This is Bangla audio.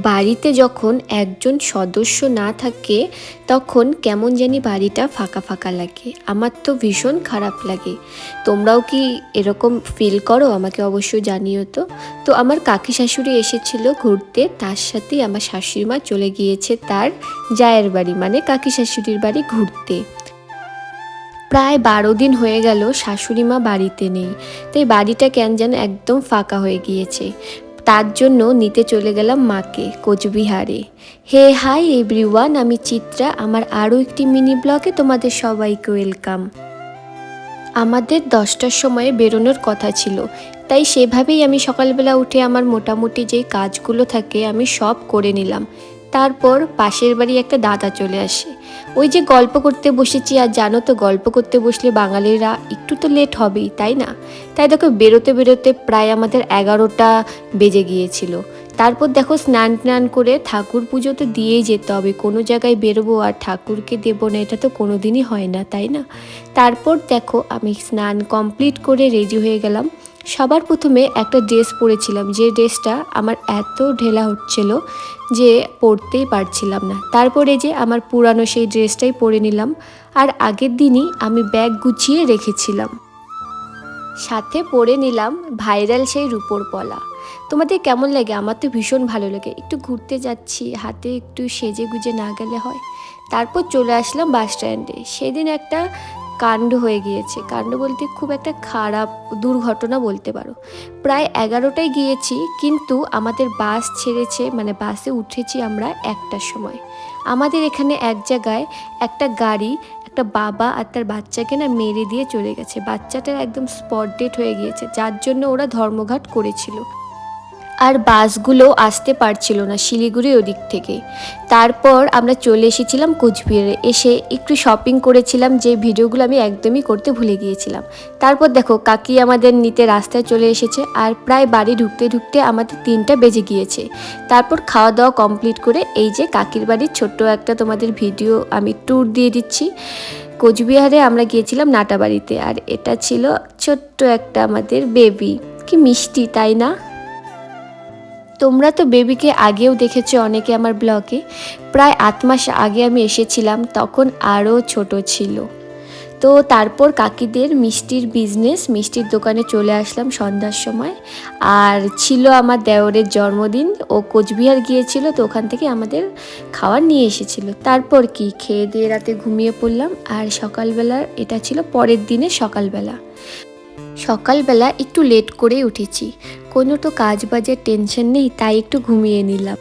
বাড়িতে যখন একজন সদস্য না থাকে তখন কেমন জানি বাড়িটা ফাঁকা ফাঁকা লাগে। আমার তো ভীষণ খারাপ লাগে। তোমরাও কি এরকম ফিল করো? আমাকে অবশ্যই জানিও। তো আমার কাকি শাশুড়ি এসেছিল ঘুরতে, তার সাথেই আমার শাশুড়ি মা চলে গিয়েছে তার জায়ের বাড়ি মানে কাকি শাশুড়ির বাড়ি ঘুরতে। প্রায় 12 দিন হয়ে গেল শাশুড়ি মা বাড়িতে নেই, তাই বাড়িটা কেন যেন একদম ফাঁকা হয়ে গিয়েছে। তার জন্য নিতে চলে গেলাম মাকে কোচবিহারে। হে হাই এভরিওয়ান, আমি চিত্রা। আমার আরও একটি মিনি ব্লগে তোমাদের সবাইকে ওয়েলকাম। আমাদের 10টার সময় বেরোনোর কথা ছিল, তাই সেভাবেই আমি সকালবেলা উঠে আমার মোটামুটি যেই কাজগুলো থাকে আমি সব করে নিলাম। তারপর পাশের বাড়ি একটা দাদা চলে আসে। ওই যে গল্প করতে বসেছি, আর জানো তো গল্প করতে বসলে বাঙালিরা একটু তো লেট হবেই, তাই না? তাই দেখো বেরোতে বেরোতে প্রায় আমাদের 11টা বেজে গিয়েছিল। তারপর দেখো স্নান টান করে ঠাকুর পুজো তো দিয়েই যেতে হবে, কোনো জায়গায় বেরোবো আর ঠাকুরকে দেবো না, এটা তো কোনো দিনই হয় না, তাই না? তারপর দেখো আমি স্নান কমপ্লিট করে রেডি হয়ে গেলাম। সবার প্রথমে একটা ড্রেস পরেছিলাম, যে ড্রেসটা আমার এত ঢেলা হচ্ছিল যে পরতেই পারছিলাম না। তারপরে যে আমার পুরানো সেই ড্রেসটাই পরে নিলাম, আর আগের দিনই আমি ব্যাগ গুছিয়ে রেখেছিলাম। সাথে পরে নিলাম ভাইরাল সেই রূপোর পলা। তোমাদের কেমন লাগে? আমার তো ভীষণ ভালো লাগে। একটু ঘুরতে যাচ্ছি, হাতে একটু সেজে গুজে না গেলে হয়। তারপর চলে আসলাম বাস স্ট্যান্ডে। সেদিন একটা কাণ্ড হয়ে গিয়েছে, কাণ্ড বলতে খুব একটা খারাপ দুর্ঘটনা বলতে পারো। প্রায় 11টায় গিয়েছি, কিন্তু আমাদের বাস ছেড়েছে, মানে বাসে উঠেছি আমরা 1টার সময়। আমাদের এখানে এক জায়গায় একটা গাড়ি একটা বাবা আর তার বাচ্চাকে না মেরে দিয়ে চলে গেছে। বাচ্চাটার একদম স্পট ডেড হয়ে গিয়েছে, যার জন্য ওরা ধর্মঘট করেছিল। আর বাসগুলো আসতে পারছিল না শিলিগুড়ি ওদিক থেকে। তারপর আমরা চলে এসেছিলাম কোচবিহারে। এসে একটু শপিং করেছিলাম, যে ভিডিওগুলো আমি একদমই করতে ভুলে গিয়েছিলাম। তারপর দেখো কাকি আমাদের নিতে রাস্তায় চলে এসেছে, আর প্রায় বাড়ি ঢুকতে ঢুকতে আমাদের 3টা বেজে গিয়েছে। তারপর খাওয়া দাওয়া কমপ্লিট করে এই যে কাকির বাড়ির ছোট্ট একটা তোমাদের ভিডিও আমি ট্যুর দিয়ে দিচ্ছি। কোচবিহারে আমরা গিয়েছিলাম নাটাবাড়িতে, আর এটা ছিল ছোট্ট একটা আমাদের বেবি। কি মিষ্টি, তাই না? তোমরা তো বেবিকে আগেও দেখেছো অনেকে আমার ব্লগে। প্রায় 8 মাস আগে আমি এসেছিলাম, তখন আরও ছোট ছিল। তো তারপর কাকিদের মিষ্টির বিজনেস, মিষ্টির দোকানে চলে আসলাম সন্ধ্যার সময়। আর ছিল আমার দেওরের জন্মদিন, ও কোচবিহার গিয়েছিল, তো ওখান থেকে আমাদের খাবার নিয়ে এসেছিল। তারপর কি খেয়ে দিয়ে রাতে ঘুমিয়ে পড়লাম। আর সকালবেলার এটা ছিল পরের দিনের সকালবেলা। সকালবেলা একটু লেট করেই উঠেছি, কোনো তো কাজ বাজের টেনশন নেই, তাই একটু ঘুমিয়ে নিলাম।